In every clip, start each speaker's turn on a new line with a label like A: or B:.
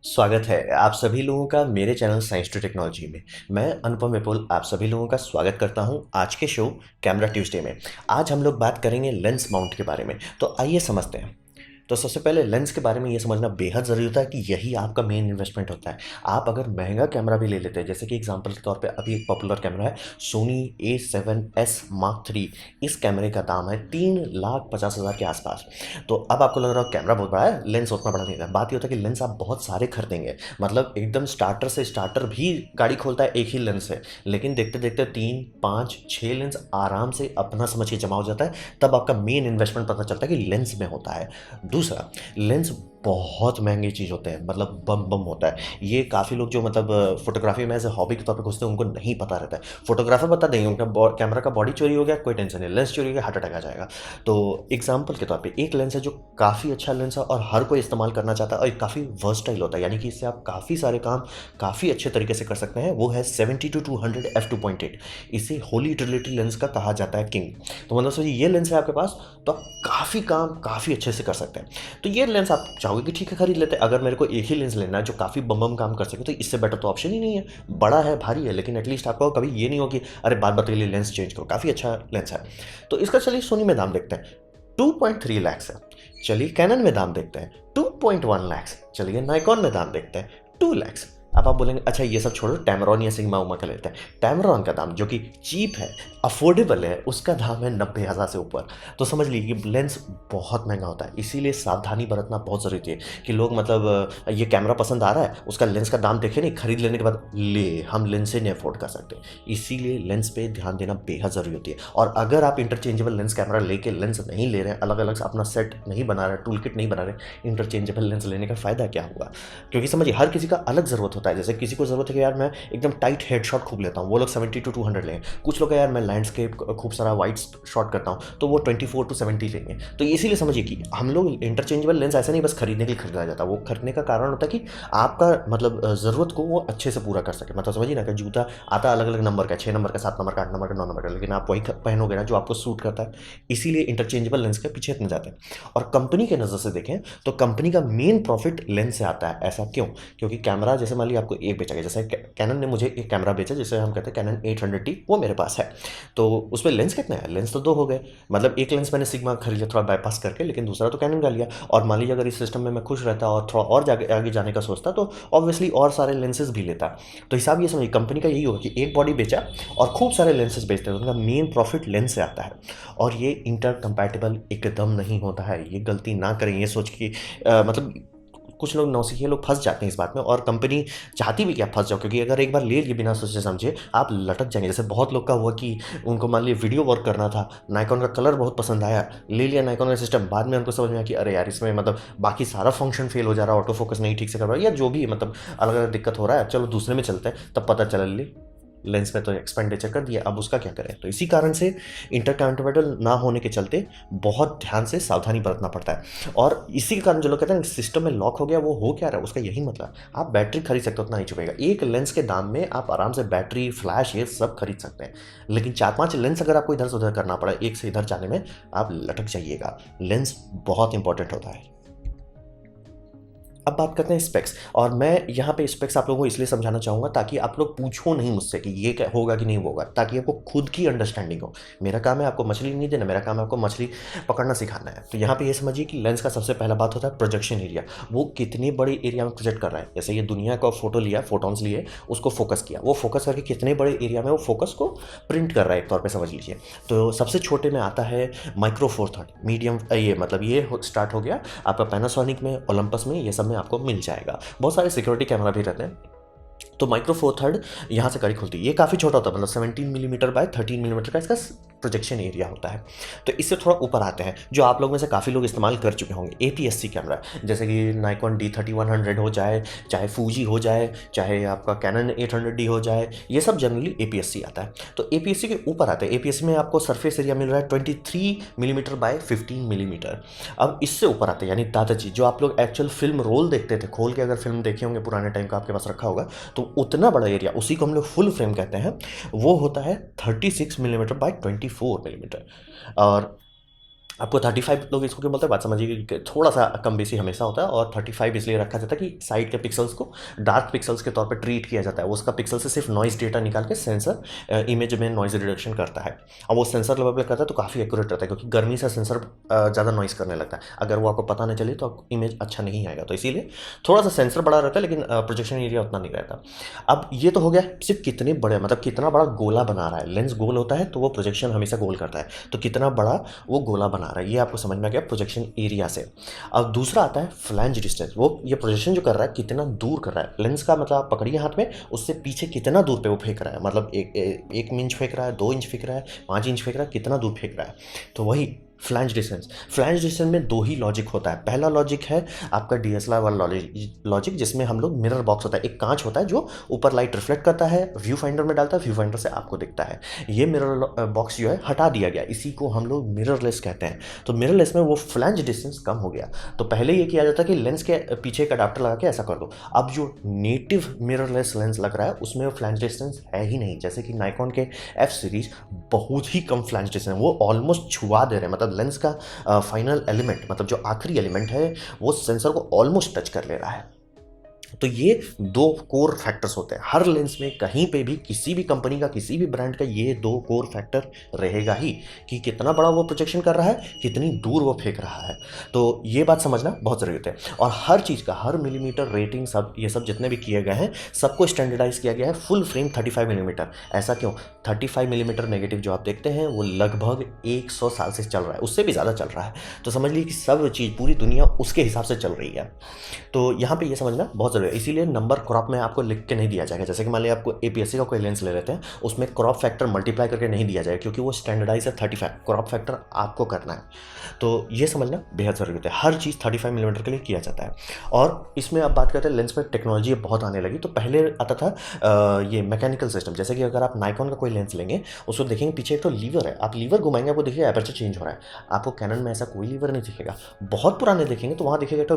A: स्वागत है आप सभी लोगों का मेरे चैनल साइंस टू टेक्नोलॉजी में। मैं अनुपम विपुल आप सभी लोगों का स्वागत करता हूं आज के शो कैमरा ट्यूसडे में। आज हम लोग बात करेंगे लेंस माउंट के बारे में। तो आइए समझते हैं। तो सबसे पहले लेंस के बारे में ये समझना बेहद ज़रूरी होता है कि यही आपका मेन इन्वेस्टमेंट होता है। आप अगर महंगा कैमरा भी ले लेते हैं, जैसे कि एग्जांपल के तौर पे अभी एक पॉपुलर कैमरा है सोनी A7S Mark III। इस कैमरे का दाम है 3,50,000 के आसपास। तो अब आपको लग रहा है कैमरा बहुत बड़ा है, लेंस उतना बड़ा नहीं है। बात ये होता है कि लेंस आप बहुत सारे खरीदेंगे, मतलब एकदम स्टार्टर से स्टार्टर भी गाड़ी खोलता है एक ही लेंस से, लेकिन देखते देखते 3 5 6 लेंस आराम से अपना समझ के जमा हो जाता है। तब आपका मेन इन्वेस्टमेंट पता चलता है कि लेंस में होता है। दूसरा, लेंस बहुत महंगी चीज़ होते हैं, मतलब बम बम होता है। ये काफ़ी लोग जो मतलब फोटोग्राफी में एज ए हॉबी के तौर पे घुसते हैं उनको नहीं पता रहता है। फोटोग्राफर बता देंगे उनका कैमरा का बॉडी चोरी हो गया, कोई टेंशन नहीं, लेंस चोरी हो गया, हार्ट अटैक आ जाएगा। तो एग्जाम्पल के तौर पे एक लेंस है जो काफ़ी अच्छा लेंस है और हर कोई इस्तेमाल करना चाहता है और काफ़ी वर्सटाइल होता है, यानी कि इससे आप काफ़ी सारे काम काफ़ी अच्छे तरीके से कर सकते हैं। वो है 70-200 f2.8। इसे होली यूटिलिटी लेंस का कहा जाता है किंग। तो मतलब सोचिए ये लेंस है आपके पास, तो आप काफ़ी काम काफ़ी अच्छे से कर सकते हैं। तो ये लेंस आप चाहोगे कि ठीक है खरीद लेते हैं, अगर मेरे को एक ही लेंस लेना है जो काफ़ी बम बम काम कर सके, तो इससे बेटर तो ऑप्शन ही नहीं है। बड़ा है, भारी है, लेकिन एटलीस्ट आपको कभी ये नहीं हो कि अरे बात बात के लिए लेंस चेंज करो। काफ़ी अच्छा लेंस है। तो इसका चलिए सोनी में दाम देखते हैं, 2.3 लाख है। चलिए कैनन में दाम देखते हैं, 2.1 लाख। चलिए नाइकॉन में दाम देखते हैं, 2 लाख। अब आप बोलेंगे अच्छा ये सब छोड़ो, टैमरॉन या सिग्मा उमा का लेते हैं। टैमरॉन का दाम जो कि चीप है, अफोर्डेबल है, उसका दाम है 90,000 से ऊपर। तो समझ लीजिए लेंस बहुत महंगा होता है, इसीलिए सावधानी बरतना बहुत ज़रूरी है कि लोग मतलब ये कैमरा पसंद आ रहा है, उसका लेंस का दाम देखे नहीं, खरीद लेने के बाद ले हम लेंस से नहीं अफोर्ड कर सकते। इसीलिए लेंस पे ध्यान देना बेहद ज़रूरी होती है। और अगर आप इंटरचेंजेबल लेंस कैमरा लेके लेंस नहीं ले रहे हैं, अलग अलग अपना सेट नहीं बना रहे, टूल किट नहीं बना रहे, इंटरचेंजेबल लेंस लेने का फ़ायदा क्या हुआ? क्योंकि समझिए हर किसी का अलग ज़रूरत होता है। जैसे किसी को ज़रूरत है कि यार मैं एकदम टाइट हेडशॉट खूब लेता हूँ, वो लोग 70-200 लेंगे। कुछ लोग यार मैं लैंडस्केप खूब सारा वाइड शॉट करता हूँ, तो वो 24-70 लेंगे। तो इसीलिए समझिए कि हम लोग इंटरचेंजेबल लेंस ऐसे नहीं बस खरीदने के लिए खरीदा जाता है, वो खरीदने का कारण होता है कि आपका मतलब ज़रूरत को वो अच्छे से पूरा कर सके। मतलब समझिए ना कि जूता आता अलग अलग नंबर का, 6 नंबर का, 7 नंबर का, 8 नंबर का, 9 नंबर का, लेकिन आप वही पहनोगे ना जो आपको सूट करता है। इसीलिए इंटरचेंजेबल लेंस के पीछे इतने जाते हैं। और कंपनी के नज़र से देखें तो कंपनी का मेन प्रॉफिट लेंस से आता है। ऐसा क्यों? क्योंकि कैमरा जैसे मान लिया आपको एक बेचा गया, जैसे कैनन ने मुझे एक कैमरा बेचा जिसे हम कहते हैं कैनन 800D, वो मेरे पास है। तो उसमें लेंस कितने हैं? लेंस तो दो हो गए। मतलब एक लेंस मैंने सिग्मा खरीद लिया थोड़ा बाईपास करके, लेकिन दूसरा तो कैनन का लिया। और मान लीजिए अगर इस सिस्टम में मैं खुश रहता और थोड़ा और जाके आगे जाने का सोचता तो ऑब्वियसली और सारे लेंसेज भी लेता। तो हिसाब ये समझिए कंपनी का यही होगा कि एक बॉडी बेचा और खूब सारे लेंसेज बेचते हैं, तो उनका मेन प्रॉफिट लेंस से आता है। और ये इंटर कंपैटिबल एकदम नहीं होता है। ये गलती ना करें ये सोच के मतलब कुछ लोग नौसिखिए लोग फंस जाते हैं इस बात में, और कंपनी चाहती भी कि आप फंस जाओ, क्योंकि अगर एक बार ले लिए बिना सोचे समझे आप लटक जाएंगे। जैसे बहुत लोग का हुआ कि उनको मान लीजिए वीडियो वर्क करना था, नाइकॉन का कलर बहुत पसंद आया, ले लिया नाइकॉन का सिस्टम, बाद में उनको समझ में आया कि अरे यार इसमें मतलब बाकी सारा फंक्शन फेल हो जा रहा है, ऑटो फोकस नहीं ठीक से कर रहा है, या जो भी मतलब अलग अलग दिक्कत हो रहा है, चलो दूसरे में चलते हैं। तब पता चला ले लेंस में तो एक्सपेंडिचर कर दिया, अब उसका क्या करें? तो इसी कारण से इंटरकनेक्टेबल ना होने के चलते बहुत ध्यान से सावधानी बरतना पड़ता है। और इसी के कारण जो लोग कहते हैं सिस्टम में लॉक हो गया, वो हो क्या रहा है उसका यही मतलब। आप बैटरी खरीद सकते हो उतना ही चुकेगा, एक लेंस के दाम में आप आराम से बैटरी फ्लैश ये सब खरीद सकते हैं। लेकिन 4 5 लेंस अगर आपको इधर से उधर करना पड़ा एक से इधर जाने में, आप लटक जाइएगा। लेंस बहुत इंपॉर्टेंट होता है। अब बात करते हैं स्पेक्स, और मैं यहाँ पे स्पेक्स आप लोगों को इसलिए समझाना चाहूँगा ताकि आप लोग पूछो नहीं मुझसे कि ये क्या होगा कि नहीं होगा, ताकि आपको खुद की अंडरस्टैंडिंग हो। मेरा काम है आपको मछली नहीं देना, मेरा काम है आपको मछली पकड़ना सिखाना है। तो यहाँ पे ये समझिए कि लेंस का सबसे पहला बात होता है प्रोजेक्शन एरिया। वो कितने बड़े एरिया में प्रोजेक्ट कर रहा है। जैसे ये दुनिया का फोटो लिया, फोटोन्स लिए, उसको फोकस किया, वो फोकस करके कितने बड़े एरिया में वो फोकस को प्रिंट कर रहा है, एक तौर पर समझ लीजिए। तो सबसे छोटे में आता है माइक्रो फोर थर्ड, मीडियम ये मतलब ये स्टार्ट हो गया आपका पैनासोनिक में, ओलंपस में, ये सब में आपको मिल जाएगा। बहुत सारे सिक्योरिटी कैमरा भी रहते हैं। तो माइक्रो फोर थर्ड यहाँ से कड़ी खुलती है, ये काफ़ी छोटा होता है, मतलब 17 मिलीमीटर बाय 13 मिलीमीटर का इसका प्रोजेक्शन एरिया होता है। तो इससे थोड़ा ऊपर आते हैं जो आप लोग में से काफ़ी लोग इस्तेमाल कर चुके होंगे, APS-C कैमरा। जैसे कि नाइकॉन D3100 हो जाए, चाहे फूजी हो जाए, चाहे आपका कैनन 800D हो जाए, ये सब जनरली APS-C आता है। तो APS-C के ऊपर आते हैं, APS-C में आपको सरफेस एरिया मिल रहा है 23 मिलीमीटर बाय 15 मिलीमीटर। अब इससे ऊपर आते हैं यानी दादाजी, जो आप लोग एक्चुअल फिल्म रोल देखते थे, खोल के अगर फिल्म देखे होंगे पुराने टाइम का आपके पास रखा होगा, तो उतना बड़ा एरिया, उसी को हम लोग फुल फ्रेम कहते हैं, वो होता है 36 मिलीमीटर बाय 24 मिलीमीटर। और आपको 35 लोग इसको क्यों बोलते हैं, बात समझिए कि थोड़ा सा कम बेसी हमेशा होता है, और 35 इसलिए रखा जाता है कि साइड के पिक्सल्स को डार्क पिक्सल्स के तौर पे ट्रीट किया जाता है। उसका पिक्सल से सिर्फ नॉइज़ डेटा निकाल के सेंसर इमेज में नॉइज़ रिडक्शन करता है, और वो सेंसर लेवल पे करता है तो काफ़ी एक्यूरेट रहता है, क्योंकि गर्मी से सेंसर ज़्यादा नॉइज़ करने लगता है। अगर वो आपको पता नहीं चले तो इमेज अच्छा नहीं आएगा, तो इसीलिए थोड़ा सा सेंसर बड़ा रहता है, लेकिन प्रोजेक्शन एरिया उतना नहीं रहता। अब ये तो हो गया सिर्फ कितने बड़े, मतलब कितना बड़ा गोला बना रहा है। लेंस गोल होता है तो वो प्रोजेक्शन हमेशा गोल करता है, तो कितना बड़ा वो गोला बना रहा है ये आपको समझ में आ गया प्रोजेक्शन एरिया से। अब दूसरा आता है फ्लैंज डिस्टेंस। वो ये प्रोजेक्शन जो कर रहा है कितना दूर कर रहा है लेंस का, मतलब आप पकड़िए हाथ में, उससे पीछे कितना दूर पे वो फेंक रहा है, मतलब एक इंच फेंक रहा है, 2 इंच फेंक रहा है, 5 इंच फेंक रहा है, कितना दूर फेंक रहा है। तो वही फ्लैंज डिस्टेंस। फ्लैंज डिस्टेंस में दो ही लॉजिक होता है। पहला लॉजिक है आपका डीएसएलआर वाला लॉजिक, जिसमें हम लोग मिरर बॉक्स होता है, एक कांच होता है जो ऊपर लाइट रिफ्लेक्ट करता है, व्यू फाइंडर में डालता है, व्यू फाइंडर से आपको दिखता है। ये मिरर बॉक्स जो है हटा दिया गया, इसी को हम लोग मिररलेस कहते हैं। तो मिररलेस में वो फ्लैंज डिस्टेंस कम हो गया। तो पहले ये किया जाता है कि लेंस के पीछे एक अडाप्टर लगा के ऐसा कर दो। अब जो नेटिव मिररलेस लेंस लग रहा है उसमें फ्लैंज डिस्टेंस है ही नहीं, जैसे कि नाइकॉन के एफ सीरीज बहुत ही कम फ्लैंज डिस्टेंस, वो ऑलमोस्ट छुआ दे रहे हैं, मतलब लेंस का फाइनल एलिमेंट, मतलब जो आखिरी एलिमेंट है वो सेंसर को ऑलमोस्ट टच कर ले रहा है। तो ये दो कोर फैक्टर्स होते हैं हर लेंस में, कहीं पे भी किसी भी कंपनी का किसी भी ब्रांड का ये दो कोर फैक्टर रहेगा ही, कि कितना बड़ा वो प्रोजेक्शन कर रहा है, कितनी दूर वो फेंक रहा है। तो ये बात समझना बहुत ज़रूरी है। और हर चीज़ का हर मिलीमीटर रेटिंग सब ये सब जितने भी किए गए हैं सबको स्टैंडर्डाइज किया गया है फुल फ्रेम 35 मिलीमीटर। ऐसा क्यों? 35 मिलीमीटर नेगेटिव जो आप देखते हैं वो लगभग 100 साल से चल रहा है, उससे भी ज़्यादा चल रहा है। तो समझ लीजिए कि सब चीज़ पूरी दुनिया उसके हिसाब से चल रही है। तो यहाँ पे ये समझना बहुत ज़रूरी है, इसीलिए नंबर क्रॉप में आपको लिख के नहीं दिया जाएगा। जैसे कि मान लिया आपको एपीएससी का कोई लेंस ले लेते हैं, उसमें क्रॉप फैक्टर मल्टीप्लाई करके नहीं दिया जाएगा, क्योंकि वो स्टैंडर्डाइज है 35, क्रॉप फैक्टर आपको करना है। तो ये समझना बेहद ज़रूरी होता है, हर चीज़ 35 मिलीमीटर के लिए किया जाता है। और इसमें अब बात करते हैं लेंस में टेक्नोलॉजी बहुत आने लगी। तो पहले आता था ये मैकेनिकल सिस्टम, जैसे कि अगर आप नाइकॉन का कोई लेंस लेंगे उसको देखेंगे पीछे एक तो लीवर है, आप लीवर घुमाएंगे आपको देखिए एपर्चर चेंज हो रहा है। आपको कैनन में ऐसा कोई लीवर नहीं दिखेगा। बहुत पुराने देखेंगे तो वहाँ दिखेगा तो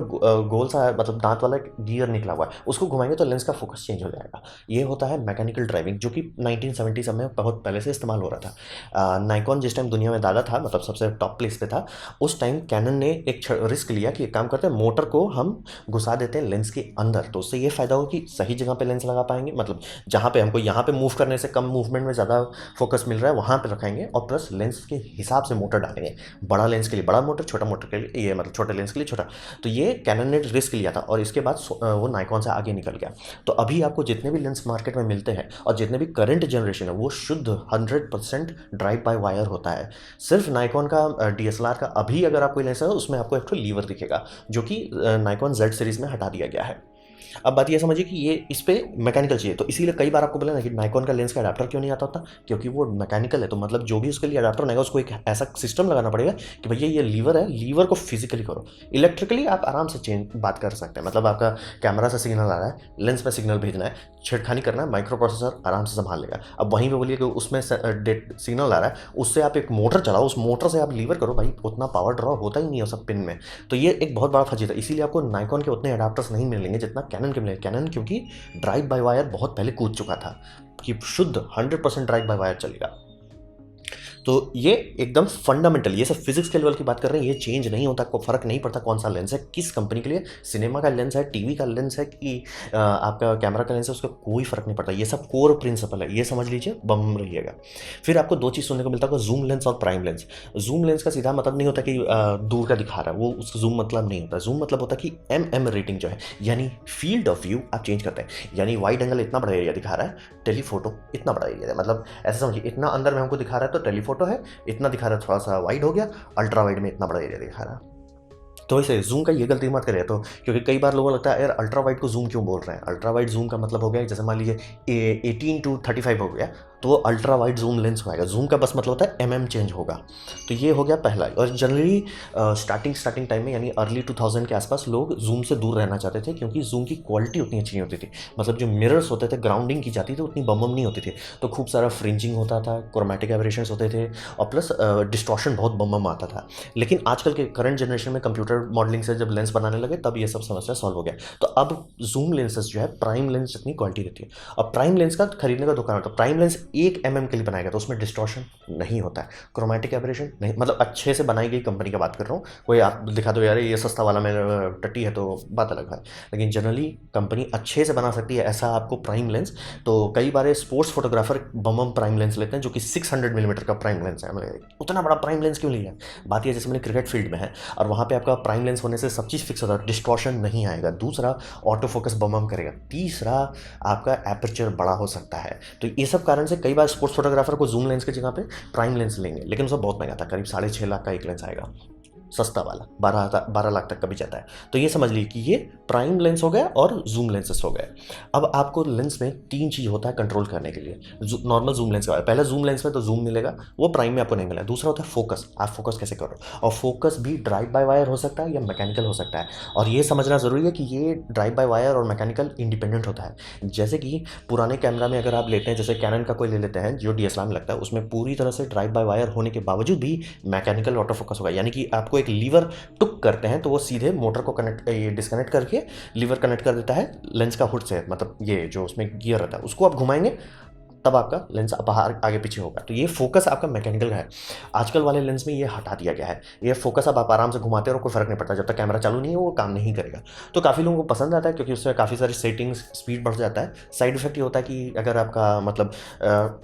A: गोल सा मतलब दांत वाला एक गियर निकला हुआ है, उसको घुमाएंगे तो लेंस का फोकस चेंज हो जाएगा। ये होता है मैकेनिकल ड्राइविंग, जो कि 1970 में बहुत पहले से इस्तेमाल हो रहा था। नाइकॉन जिस टाइम दुनिया में दादा था, मतलब सबसे टॉप प्लेस पे था, उस टाइम कैनन ने एक रिस्क लिया कि एक काम करते हैं मोटर को हम घुसा देते हैं लेंस के अंदर, तो उससे ये फ़ायदा हो कि सही जगह पे लेंस लगा पाएंगे, मतलब जहाँ पे हमको यहाँ पे मूव करने से कम मूवमेंट में ज़्यादा फोकस मिल रहा है वहाँ पे रखेंगे, और प्लस लेंस के हिसाब से मोटर डालेंगे, बड़ा लेंस के लिए बड़ा मोटर, छोटा मोटर के लिए ये मतलब छोटे लेंस के लिए छोटा। तो ये कैनन ने रिस्क लिया था, और इसके बाद वो नाइकॉन से आगे निकल गया। तो अभी आपको जितने भी लेंस मार्केट में मिलते हैं और जितने भी करंट जनरेशन है वो शुद्ध 100% ड्राइव बाय वायर होता है। सिर्फ नाइकॉन का डीएसएलआर का अभी अगर आप कोई लेंस है उसमें आपको एक तो लीवर दिखेगा, जो कि नाइकॉन जेड सीरीज में हटा दिया गया है। अब बात ये समझिए कि ये इस पे मैकेनिकल चाहिए, तो इसीलिए कई बार आपको बोला ना कि नाइकॉन का लेंस का अडाप्टर क्यों नहीं आता होता, क्योंकि वो मैकेनिकल है। तो मतलब जो भी उसके लिए अडाप्टर बनाएगा उसको एक ऐसा सिस्टम लगाना पड़ेगा कि भैया ये लीवर है, लीवर को फिजिकली करो। इलेक्ट्रिकली आप आराम से चेंज बात कर सकते हैं, मतलब आपका कैमरा से सिग्नल आ रहा है, लेंस पे सिग्नल भेजना है, छेड़खानी करना है, माइक्रो प्रोसेसर आराम से संभाल लेगा। अब वहीं पे बोलिए कि उसमें सिग्नल आ रहा है, उससे आप एक मोटर चलाओ, उस मोटर से आप लीवर करो, भाई उतना पावर ड्रॉ होता ही नहीं है सब पिन में। तो ये एक बहुत बड़ा फजीत है, इसीलिए आपको नाइकॉन के उतने अडाप्टर्स नहीं मिलेंगे जितना कैनन के मिलेंगे। कैनन क्योंकि ड्राइव बाय वायर बहुत पहले कूद चुका था कि शुद्ध 100% ड्राइव बाय वायर चलेगा। तो ये एकदम फंडामेंटल, ये सब फिजिक्स के लेवल की बात कर रहे हैं, ये चेंज नहीं होता, कोई फर्क नहीं पड़ता कौन सा लेंस है किस कंपनी के लिए, सिनेमा का लेंस है, टीवी का लेंस है कि आपका कैमरा का लेंस है, उसका कोई फर्क नहीं पड़ता। ये सब कोर प्रिंसिपल है, ये समझ लीजिए, बम रहिएगा। फिर आपको दो चीज़ सुनने को मिलता है, जूम लेंस और प्राइम लेंस। जूम लेंस का सीधा मतलब नहीं होता कि दूर का दिखा रहा है, वो उसका जूम मतलब नहीं होता। जूम मतलब होता है कि एम रेटिंग जो है, यानी फील्ड ऑफ व्यू आप चेंज करते हैं, यानी वाइड एंगल इतना बड़ा एरिया दिखा रहा है, टेलीफोटो इतना बड़ा एरिया है, मतलब ऐसा समझिए इतना अंदर में हमको दिखा रहा है तो टेलीफोटो है, इतना दिखा रहा है थोड़ा सा वाइड हो गया, अल्ट्रा वाइड में इतना बड़ा एरिया दिखा रहा है। तो वैसे जूम का ये गलती मत करिए, तो क्योंकि कई बार लोगों को लगता है यार अल्ट्रा वाइड को जूम क्यों बोल रहे हैं। अल्ट्रा वाइड जूम का मतलब हो गया जैसे मान लीजिए 18:35 हो गया तो वो अल्ट्रा वाइड जूम लेंस हो आएगा। जूम का बस मतलब होता है एमएम चेंज होगा। तो ये हो गया पहला। और जनरली स्टार्टिंग टाइम में यानी अर्ली 2000 के आसपास लोग जूम से दूर रहना चाहते थे, क्योंकि जूम की क्वालिटी उतनी अच्छी नहीं होती थी, मतलब जो मिरर्स होते थे ग्राउंडिंग की जाती थी उतनी बम नहीं होती थी, तो खूब सारा फ्रिंजिंग होता था, क्रोमेटिक एबरेशंस होते थे, और प्लस डिस्टॉर्शन बहुत बम आता था। लेकिन आजकल के करंट जनरेशन में कंप्यूटर मॉडलिंग से जब लेंस बनाने लगे तब ये सब समस्या सॉल्व हो गया। तो अब जूम लेंसेज जो है प्राइम लेंस जितनी क्वालिटी देती है। अब प्राइम लेंस का खरीदने का दुकान होता है, प्राइम लेंस एक के लिए बनाया गया, तो उसमें डिस्टॉर्शन नहीं होता है, क्रोमेटिक एबरेशन नहीं, मतलब अच्छे से बनाई गई कंपनी की बात कर रहा हूँ। कोई आप दिखा दो यार ये सस्ता वाला मेरा टट्टी है, तो बात अलग है। लेकिन जनरली कंपनी अच्छे से बना सकती है ऐसा आपको प्राइम लेंस। तो कई बार स्पोर्ट्स फोटोग्राफर बम प्राइम लेंस लेते हैं जो कि 600 मिलीमीटर का प्राइम लेंस है। उतना बड़ा प्राइम लेंस क्यों लिया? बात यह जैसे मैंने क्रिकेट फील्ड में है और वहाँ पे आपका प्राइम लेंस होने से सब चीज़ फिक्स होता है, डिस्टॉर्शन नहीं आएगा। दूसरा, ऑटो फोकस बम करेगा। तीसरा, आपका एपर्चर बड़ा हो सकता है। तो ये सब कारण से कई बार स्पोर्ट्स फोटोग्राफर को जूम लेंस की जगह पे प्राइम लेंस लेंगे, लेकिन उसका बहुत महंगा था, करीब 6.5 लाख का एक लेंस आएगा, सस्ता वाला 12 लाख तक का भी जाता है। तो ये समझ लीजिए कि ये प्राइम लेंस हो गया और जूम लेंसेस हो गए। अब आपको लेंस में 3 चीज़ होता है कंट्रोल करने के लिए। नॉर्मल जूम लेंस का पहला जूम लेंस में तो जूम मिलेगा, वो प्राइम में आपको नहीं मिला। दूसरा होता है फोकस, आप फोकस कैसे करो, और फोकस भी ड्राइव बाय वायर हो सकता है या मैकेनिकल हो सकता है। और ये समझना ज़रूरी है कि ये ड्राइव बाय वायर और मैकेनिकल इंडिपेंडेंट होता है। जैसे कि पुराने कैमरा में अगर आप लेते हैं, जैसे कैनन का कोई ले लेते हैं जो डीएसएलआर में लगता है, उसमें पूरी तरह से ड्राइव बाय वायर होने के बावजूद भी मैकेनिकल ऑटो फोकस होगा। यानी कि आपको एक लीवर टुक करते हैं तो वो सीधे मोटर को ये डिस्कनेक्ट करके लीवर कनेक्ट कर देता है लेंस का हुड से, मतलब ये जो उसमें गियर रहता है उसको आप घुमाएंगे तब आपका लेंस बाहर आगे पीछे होगा। तो ये फोकस आपका मैकेनिकल का है। आजकल वाले लेंस में ये हटा दिया गया है। ये फोकस अब आप आराम से घुमाते रहो, कोई फर्क नहीं पड़ता, जब तक कैमरा चालू नहीं है वो काम नहीं करेगा। तो काफ़ी लोगों को पसंद आता है क्योंकि उसमें काफ़ी सारी सेटिंग्स, स्पीड बढ़ जाता है। साइड इफेक्ट ये होता है कि अगर आपका मतलब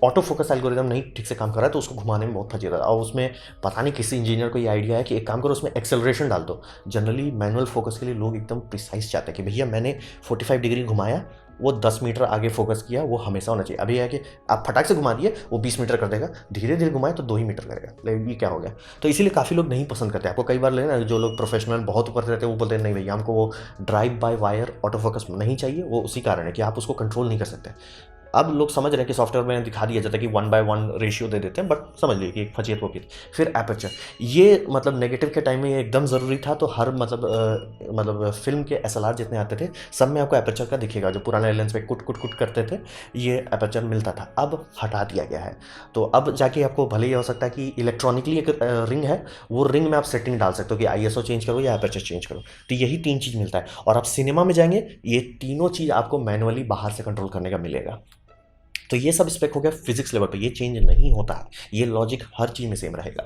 A: ऑटो फोकस एल्गोरिदम नहीं ठीक से काम कर रहा है तो उसको घुमाने में बहुत फंसी जाता है। और उसमें पता नहीं किसी इंजीनियर को ये आइडिया है कि एक काम करो उसमें एक्सेलरेशन डाल दो। जनरली मैनुअल फोकस के लिए लोग एकदम प्रिसाइज चाहते हैं कि भैया मैंने 45 डिग्री घुमाया, वो 10 मीटर आगे फोकस किया, वो हमेशा होना चाहिए। अभी है कि आप फटाक से घुमा दिए वो 20 मीटर कर देगा, धीरे धीरे घुमाए तो 2 ही मीटर करेगा, लेकिन ये क्या हो गया? तो इसीलिए काफ़ी लोग नहीं पसंद करते। आपको कई बार लेना, जो लोग प्रोफेशनल बहुत ऊपर रहते हैं वो बोलते हैं नहीं भैया हमको वो drive by wire auto focus नहीं चाहिए। वो उसी कारण है कि आप उसको कंट्रोल नहीं कर सकते। अब लोग समझ रहे हैं कि सॉफ्टवेयर में दिखा दिया जाता है कि 1:1 रेशियो दे देते हैं, बट समझ लीजिए कि एक फजीयत वो की। फिर एपर्चर, ये मतलब नेगेटिव के टाइम में ये एकदम ज़रूरी था। तो हर मतलब फिल्म के एसएलआर जितने आते थे सब में आपको एपर्चर का दिखेगा। जो पुराने लेंस पे कुट कुट कुट करते थे ये एपर्चर मिलता था, अब हटा दिया गया है। तो अब जाके आपको भले ही हो सकता है कि इलेक्ट्रॉनिकली एक रिंग है, वो रिंग में आप सेटिंग डाल सकते हो कि आईएसओ चेंज करो या एपर्चर चेंज करो। तो यही 3 चीज़ मिलता है। और आप सिनेमा में जाएंगे ये तीनों चीज़ आपको मैनुअली बाहर से कंट्रोल करने का मिलेगा। तो ये सब स्पेक हो गया फिजिक्स लेवल पे, ये चेंज नहीं होता है, ये लॉजिक हर चीज में सेम रहेगा।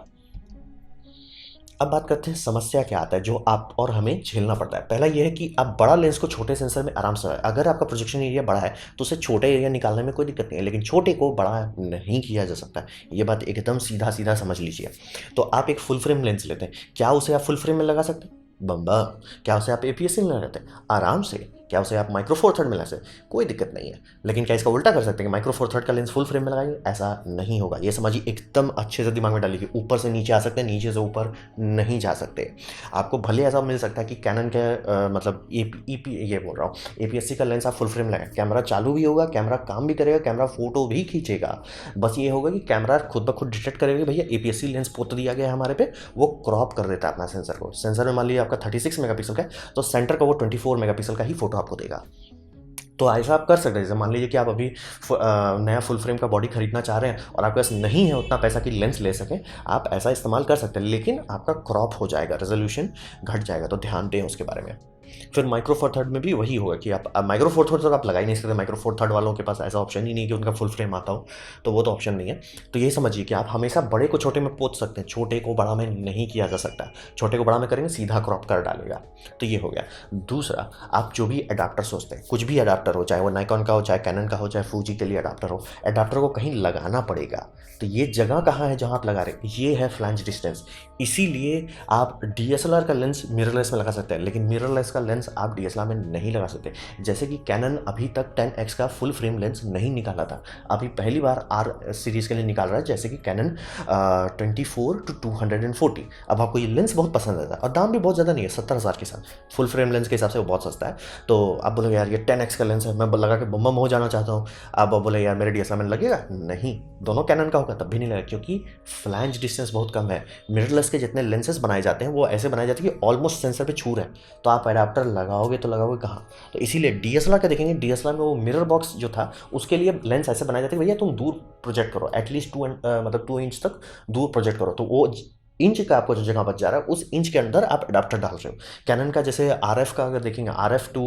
A: अब बात करते हैं समस्या क्या आता है जो आप और हमें झेलना पड़ता है। पहला ये है कि आप बड़ा लेंस को छोटे सेंसर में आराम से, अगर आपका प्रोजेक्शन एरिया बड़ा है तो उसे छोटे एरिया निकालने में कोई दिक्कत नहीं है, लेकिन छोटे को बड़ा नहीं किया जा सकता। ये बात एकदम सीधा सीधा समझ लीजिए। तो आप एक फुल फ्रेम लेंस लेते हैं, क्या उसे आप फुल फ्रेम में लगा सकते हैं? बम्बा। क्या उसे आप एपीएस में लगाते हैं? आराम से। क्या उसे आप माइक्रो फोर थर्ड में लगा सकते हैं? कोई दिक्कत नहीं है। लेकिन क्या इसका उल्टा कर सकते हैं कि माइक्रो फोर थर्ड का लेंस फुल फ्रेम में लगाइए? ऐसा नहीं होगा। ये समझिए, एकदम अच्छे से दिमाग में डालिए कि ऊपर से नीचे आ सकते हैं, नीचे से ऊपर नहीं जा सकते। आपको भले ऐसा मिल सकता है कि कैनन के मतलब ये बोल रहा हूँ, एपीएससी का लेंस आप फुल फ्रेम लगाएं, कैमरा चालू भी होगा, कैमरा काम भी करेगा, कैमरा फोटो भी खींचेगा। बस ये होगा कि कैमरा खुद ब खुद डिटेक्ट करेगा भैया एपीएससी लेंस पोत दिया गया है हमारे पे, वो क्रॉप कर देता है अपना सेंसर को। सेंसर में मान लीजिए आपका 36 मेगापिक्सल का है तो सेंटर का वो 24 मेगापिक्सल का ही फोटो आपको देगा। तो ऐसा आप कर सकते हैं। जैसे मान लीजिए कि आप अभी नया फुल फ्रेम का बॉडी खरीदना चाह रहे हैं और आपके पास नहीं है उतना पैसा कि लेंस ले सकें, आप ऐसा इस्तेमाल कर सकते हैं, लेकिन आपका क्रॉप हो जाएगा, रेजोल्यूशन घट जाएगा, तो ध्यान दें उसके बारे में। फिर माइक्रो फोर थर्ड में भी वही होगा कि आप माइक्रो फोर थर्ड तक आप लगा ही नहीं सकते। माइक्रो फोर थर्ड वालों के पास ऐसा ऑप्शन ही नहीं कि उनका फुल फ्रेम आता हो, तो वो तो ऑप्शन नहीं है। तो ये समझिए कि आप हमेशा बड़े को छोटे में पोत सकते हैं, छोटे को बड़ा में नहीं किया जा सकता। छोटे को बड़ा में करेंगे सीधा क्रॉप कर डालेगा। तो ये हो गया। दूसरा, आप जो भी अडाप्टर सोचते हैं, कुछ भी अडाप्टर हो, चाहे वो नाइकॉन का हो, चाहे कैनन का हो, चाहे फूजी के लिए अडाप्टर हो, अडाप्टर को कहीं लगाना पड़ेगा। तो ये जगह कहाँ है जहाँ आप लगा रहे हैं? ये है फ्लैंज डिस्टेंस। इसीलिए आप डीएसएलआर का लेंस मिररलेस में लगा सकते हैं, लेकिन मिररलेस का लेंस आप डीएसएलआर में नहीं लगा सकते। जैसे कि कैनन अभी तक 10x का फुल फ्रेम लेंस नहीं निकाला था, अभी पहली बार आर सीरीज़ के लिए निकाल रहा है, जैसे कि कैनन 24-240। अब आपको ये लेंस बहुत पसंद आता है और दाम भी बहुत ज़्यादा नहीं है, 70,000 के साथ फुल फ्रेम लेंस के हिसाब से वो बहुत सस्ता है। तो आप बोलोगे यार ये 10x का लेंस है, मैं लगा के बम हो जाना चाहता हूँ। आप बोले यार मेरे डीएसएलआर में लगेगा? नहीं, दोनों कैनन का होगा तब भी नहीं लगेगा, क्योंकि फ्लैंज डिस्टेंस बहुत कम है। मिररलेस के जितने लेंसेज बनाए जाते हैं वो ऐसे बनाए जाते हैं कि ऑलमोस्ट सेंसर पे छू रहे हैं, तो आप अडाप्टर लगाओगे तो लगाओगे कहाँ? तो इसीलिए डीएसएलआर का देखेंगे, डीएसएलआर में वो मिरर बॉक्स जो था उसके लिए लेंस ऐसे बनाए जाते हैं भैया तुम दूर प्रोजेक्ट करो, एटलीस्ट 2 इंच तक दूर प्रोजेक्ट करो, तो वो इंच का आपको जो जगह बच जा रहा है उस इंच के अंदर आप अडाप्टर डाल रहे हो। कैनन का जैसे RF का अगर देखेंगे, RF टू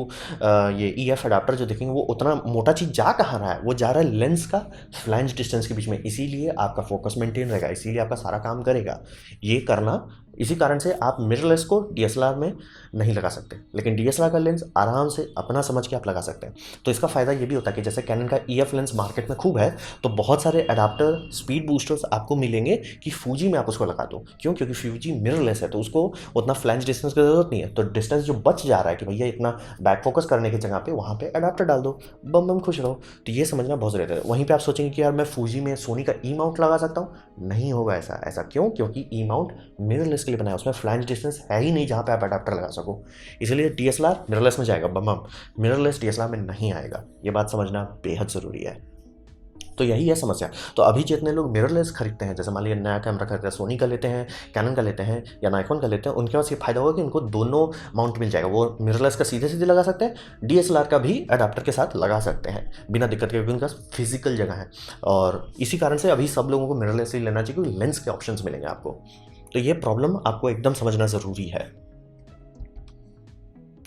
A: ये EF अडाप्टर जो देखेंगे, वो उतना मोटा चीज़ जा कहाँ रहा है, वो जा रहा है लेंस का फ्लैंज डिस्टेंस के बीच में, इसीलिए आपका फोकस मेंटेन रहेगा, इसीलिए आपका सारा काम करेगा। ये करना, इसी कारण से आप मिररलेस को DSLR में नहीं लगा सकते, लेकिन DSLR का लेंस आराम से अपना समझ के आप लगा सकते हैं। तो इसका फ़ायदा ये भी होता है कि जैसे कैनन का EF लेंस मार्केट में खूब है, तो बहुत सारे अडाप्टर स्पीड बूस्टर्स आपको मिलेंगे कि फूजी में आप उसको लगा दो। क्यों? क्योंकि फूजी मिररलेस है, तो उसको उतना फ्लैंज डिस्टेंस की ज़रूरत नहीं है, तो डिस्टेंस जो बच जा रहा है कि भैया इतना बैक फोकस करने की जगह पे वहाँ पे अडाप्टर डाल दो, बम बम खुश रहो। तो ये समझना बहुत ज़रूरी है। वहीं पे आप सोचेंगे कि यार मैं फूजी में सोनी का ई माउंट लगा सकता हूँ, नहीं होगा ऐसा। ऐसा क्यों? क्योंकि ई माउंट मिररलेस के लिए बनाया है, उसमें फ्लैंज डिस्टेंस है ही नहीं जहाँ पे आप अडाप्टर लगा सको, इसलिए DSLR मिररलेस में जाएगा, बम बम, मिररलेस DSLR में नहीं आएगा। ये बात समझना बेहद ज़रूरी है। तो यही है समस्या। तो अभी जितने लोग मिररलेस खरीदते हैं, जैसे मान लीजिए नया कैमरा खरीदते हैं, सोनी का लेते हैं, कैनन का लेते हैं या नाइकॉन का लेते हैं, उनके पास ये फ़ायदा होगा कि उनको दोनों माउंट मिल जाएगा। वो मिररलेस का सीधे सीधे लगा सकते हैं, DSLR का भी अडाप्टर के साथ लगा सकते हैं बिना दिक्कत के, क्योंकि उनका फिजिकल जगह है। और इसी कारण से अभी सब लोगों को मिररलेस ही लेना चाहिए, क्योंकि लेंस के ऑप्शंस मिलेंगे आपको। तो ये प्रॉब्लम आपको एकदम समझना ज़रूरी है।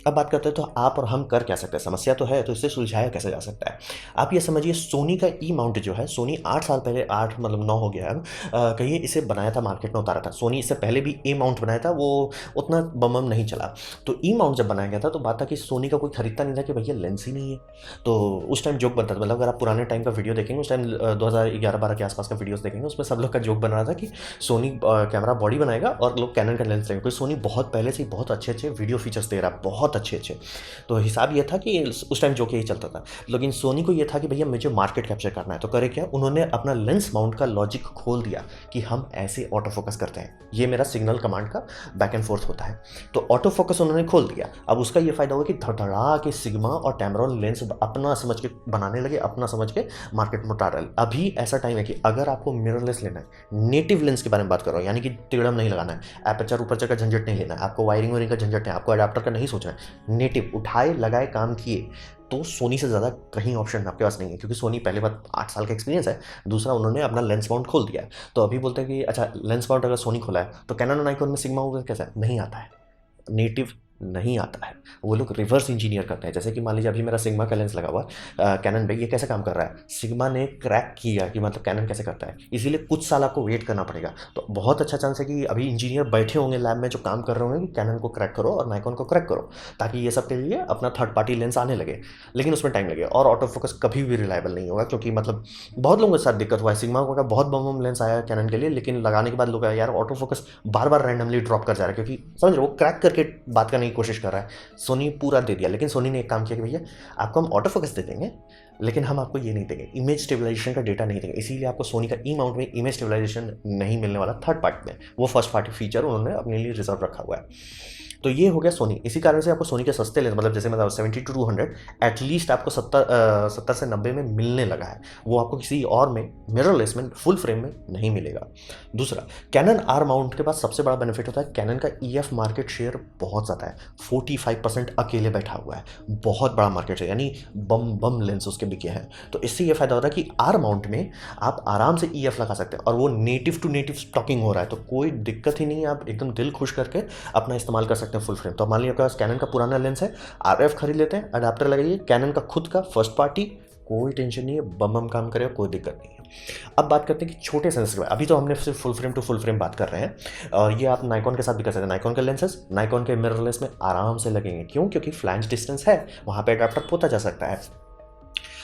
A: अब बात करते हैं तो आप और हम कर क्या सकते हैं। समस्या तो है, तो इसे सुलझाया कैसे जा सकता है। आप ये समझिए, सोनी का ई माउंट जो है, सोनी 8 साल पहले, 8 मतलब 9 हो गया अब, कहिए इसे बनाया था, मार्केट में उतारा था। सोनी इससे पहले भी ए माउंट बनाया था, वो उतना बम बम नहीं चला। तो ई माउंट जब बनाया गया था तो बात था कि सोनी का कोई खरीदता नहीं था कि भैया लेंस ही नहीं है। तो उस टाइम जोक बनता था, मतलब अगर आप पुराने टाइम का वीडियो देखेंगे, उस टाइम 2011-12 के आसपास का वीडियोस देखेंगे, उसमें सब लोग का जोक बन रहा था कि सोनी कैमरा बॉडी बनाएगा और लोग कैनन का लेंस लेंगे, क्योंकि सोनी बहुत पहले से ही बहुत अच्छे अच्छे वीडियो फीचर्स दे रहा है, बहुत अच्छे अच्छे। तो हिसाब ये था कि उस टाइम जो कि यही चलता था, लेकिन सोनी को ये था कि भैया मुझे मार्केट कैप्चर करना है। तो करे क्या, उन्होंने अपना लेंस माउंट का लॉजिक खोल दिया कि हम ऐसे ऑटो फोकस करते हैं, ये मेरा सिग्नल कमांड का बैक एंड फोर्थ होता है। तो ऑटो फोकस उन्होंने खोल दिया। अब उसका ये फायदा होगा कि धड़धड़ा के सिग्मा और टैमरॉन लेंस अपना समझ के बनाने लगे, अपना समझ के मार्केट में उतार रहे। अभी ऐसा टाइम है कि अगर आपको मिररलेस लेना है, नेटिव लेंस के बारे में बात कर रहा हूँ, यानी कि टेढ़म नहीं लगाना है, एपर्चर ऊपर्चर का झंझट नहीं लेना है, आपको वायरिंग वायरिंग का झंझट नहीं, आपको अडाप्टर का नहीं सोचना है, नेटिव उठाए लगाए काम किए, तो सोनी से ज़्यादा कहीं ऑप्शन आपके पास नहीं है। क्योंकि सोनी पहले बात 8 साल का एक्सपीरियंस है, दूसरा उन्होंने अपना लेंस माउंट खोल दिया है। तो अभी बोलते हैं कि अच्छा लेंस माउंट अगर सोनी खोला है तो कैनन और नाइकॉन में सिग्मा होगा कैसा है, नहीं आता है, नेटिव नहीं आता है। वो लोग रिवर्स इंजीनियर करते हैं। जैसे कि मान लीजिए अभी मेरा सिग्मा का लेंस लगा हुआ है कैनन पे, ये कैसे काम कर रहा है, सिग्मा ने क्रैक किया कि मतलब कैनन कैसे करता है, इसीलिए कुछ साल आपको वेट करना पड़ेगा। तो बहुत अच्छा चांस है कि अभी इंजीनियर बैठे होंगे लैब में जो काम कर रहे होंगे कि कैनन को क्रैक करो और नाइकॉन को क्रैक करो, ताकि ये सब के लिए अपना थर्ड पार्टी लेंस आने लगे। लेकिन उसमें टाइम लगेगा और ऑटो फोकस कभी भी रिलायबल नहीं होगा, क्योंकि मतलब बहुत लोगों के साथ दिक्कत हुआ है। सिग्मा का बहुत बम लेंस आया कैनन के लिए, लेकिन लगाने के बाद लोग यार ऑटो फोकस बार बार रैंडमली ड्रॉप कर जा रहा है, क्योंकि समझ रहे हो, वो क्रैक करके बात करने की कोशिश कर रहा है। सोनी पूरा दे दिया, लेकिन सोनी ने एक काम किया कि भैया आपको हम ऑटो फोकस दे देंगे, लेकिन हम आपको ये नहीं देंगे, इमेज स्टेबलाइजेशन का डेटा नहीं देंगे। इसीलिए आपको सोनी का ई माउंट में इमेज स्टेबलाइजेशन नहीं मिलने वाला थर्ड पार्टी में, वो फर्स्ट पार्टी फीचर उन्होंने अपने लिए रिजर्व रखा हुआ है। तो ये हो गया सोनी। इसी कारण से आपको सोनी के सस्ते लेंस, मतलब जैसे मतलब 70 to 200 एटलीस्ट आपको 70 से 90 में मिलने लगा है, वो आपको किसी और में मिररलेस में फुल फ्रेम में नहीं मिलेगा। दूसरा, कैनन आर माउंट के पास सबसे बड़ा बेनिफिट होता है, कैनन का EF मार्केट शेयर बहुत ज़्यादा है, 45% अकेले बैठा हुआ है, बहुत बड़ा मार्केट शेयर, यानी बम बम लेंस उसके बिके हैं। तो इससे ये फायदा होता है कि आर माउंट में आप आराम से EF लगा सकते हैं, और वो नेटिव टू नेटिव स्टॉकिंग हो रहा है, तो कोई दिक्कत ही नहीं है, आप एकदम दिल खुश करके अपना इस्तेमाल कर सकते हैं फुल फ्रेम। तो मान लीजिए आपके पास कैनन का पुराना लेंस है, RF खरीद लेते हैं, अडाप्टर लगाइए, कैनन का खुद का फर्स्ट पार्टी, कोई टेंशन नहीं है, बम बम काम करेगा, कोई दिक्कत नहीं है। अब बात करते हैं कि छोटे सेंसर में, अभी तो हमने सिर्फ full frame to full frame बात कर रहे हैं, और ये आप नाइकॉन के साथ भी कर सकते हैं। नाइकॉन के लेंसेज नाइकॉन के मिररलेस में आराम से लगेंगे, क्यों? क्योंकि फ्लैंज डिस्टेंस है, वहाँ पे अडाप्टर पोता जा सकता है।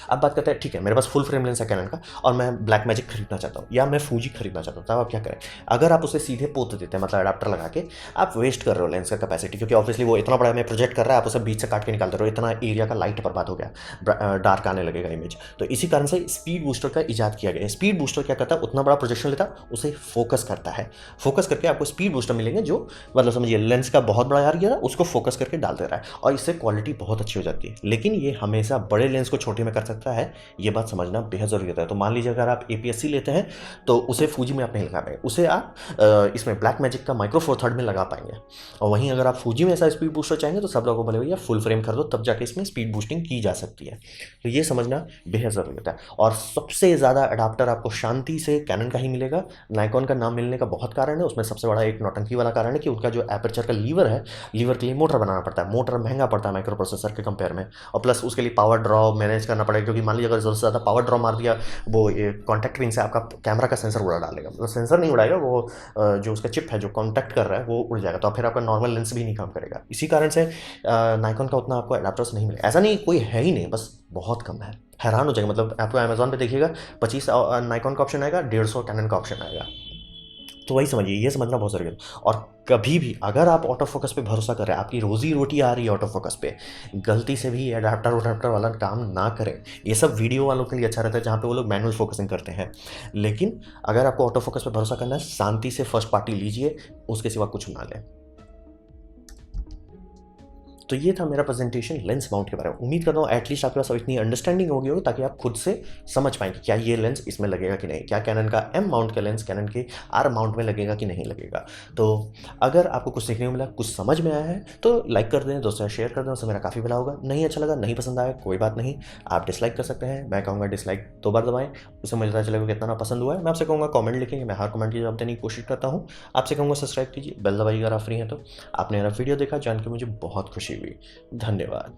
A: अब बात करते हैं, ठीक है मेरे पास फुल फ्रेम लेंस है कैनन का और मैं ब्लैक मैजिक खरीदना चाहता हूँ या मैं फूजी खरीदना चाहता हूँ, तब आप क्या करें? अगर आप उसे सीधे पोत देते हैं, मतलब अडाप्टर लगा के, आप वेस्ट कर रहे हो लेंस का कैपेसिटी, क्योंकि ऑब्वियसली वो इतना बड़ा में प्रोजेक्ट कर रहा है, आप उसे बीच से काट के निकाल दे रहे हो, इतना एरिया का लाइट बर्बाद हो गया, डार्क आने लगेगा इमेज। तो इसी कारण से स्पीड बूस्टर का इजाद किया गया है। स्पीड बूस्टर क्या करता है, उतना बड़ा प्रोजेक्शन लेता है, उसे फोकस करता है, फोकस करके आपको स्पीड बूस्टर मिलेंगे, जो मतलब समझिए लेंस का बहुत बड़ा एरिया उसको फोकस करके डाल दे रहा है, और इससे क्वालिटी बहुत अच्छी हो जाती है। लेकिन ये हमेशा बड़े लेंस को छोटे में कर सकता सकता है, ये बात समझना बेहद ज़रूरी होता है। तो मान लीजिए अगर आप APS-C लेते हैं तो उसे फूजी में आप नहीं लगा पाएंगे, उसे आप इसमें ब्लैक मैजिक का माइक्रो फोर थर्ड में लगा पाएंगे। और वहीं अगर आप फूजी में ऐसा स्पीड बूस्टर चाहेंगे तो सब लोगों को बोले भैया फुल फ्रेम कर दो, तब जाके इसमें स्पीड बूस्टिंग की जा सकती है। तो ये समझना बेहद ज़रूरी होता है। और सबसे ज़्यादा अडाप्टर आपको शांति से कैनन का ही मिलेगा। नाइकॉन का नाम मिलने का बहुत कारण है, उसमें सबसे बड़ा एक नौटंकी वाला कारण है कि उनका जो एपर्चर का लीवर है, लीवर के लिए मोटर बनाना पड़ता है। मोटर महंगा पड़ता है माइक्रो प्रोसेसर के कंपेयर में, और प्लस उसके लिए पावर ड्रॉ मैनेज करना पड़ेगा, क्योंकि मान लीजिए अगर ज़रूरत से ज़्यादा पावर ड्रॉ मार दिया, वो कॉन्टैक्ट पिन से आपका कैमरा का सेंसर उड़ा डालेगा। मतलब सेंसर नहीं उड़ाएगा, वो जो उसका चिप है जो कॉन्टैक्ट कर रहा है वो उड़ जाएगा, तो फिर आपका नॉर्मल लेंस भी नहीं काम करेगा। इसी कारण से नाइकॉन का उतना आपको एडाप्टर्स नहीं मिलेगा। ऐसा नहीं कोई है ही नहीं, बस बहुत कम है। हैरान हो जाएगा, मतलब आपको अमेजोन पे देखिएगा 25 नाइकॉन का ऑप्शन आएगा, 150 कैनन का ऑप्शन आएगा। तो वही समझिए, ये समझना बहुत ज़रूरी है। और कभी भी अगर आप ऑटो फोकस पे भरोसा कर रहे हैं, आपकी रोजी रोटी आ रही है ऑटो फोकस पे, गलती से भी एडाप्टर वाला काम ना करें। ये सब वीडियो वालों के लिए अच्छा रहता है जहाँ पे वो लोग मैनुअल फोकसिंग करते हैं। लेकिन अगर आपको ऑटो फोकस पे भरोसा करना है, शांति से फर्स्ट पार्टी लीजिए, उसके सिवा कुछ ना लें। तो ये था मेरा प्रेजेंटेशन लेंस माउंट के बारे में। उम्मीद करता हूँ एटलीस्ट आपके पास अब इतनी अंडरस्टैंडिंग होगी ताकि आप खुद से समझ पाएँ कि क्या ये लेंस इसमें लगेगा कि नहीं, क्या कैनन का M माउंट का लेंस कैनन के R माउंट में लगेगा कि नहीं लगेगा। तो अगर आपको कुछ सीखने को मिला, कुछ समझ में आया है, तो लाइक कर दें, दोस्तों शेयर कर दें, उससे मेरा काफ़ी भला होगा। नहीं अच्छा लगा, नहीं पसंद आया, कोई बात नहीं, आप डिसलाइक कर सकते हैं। मैं कहूँगा डिसलाइक 2 बार दबाएँ, उससे मुझे पता चलेगा कितना ना पसंद हुआ है। मैं आपसे कहूँगा कमेंट लिखेंगे, मैं हर कमेंट की जवाब देने की कोशिश करता हूँ। आपसे कहूँगा सब्सक्राइब कीजिए, बेल दबाइए अगर आप फ्री हैं तो। आपने मेरा वीडियो देखा, जान के मुझे बहुत खुशी हुई। धन्यवाद।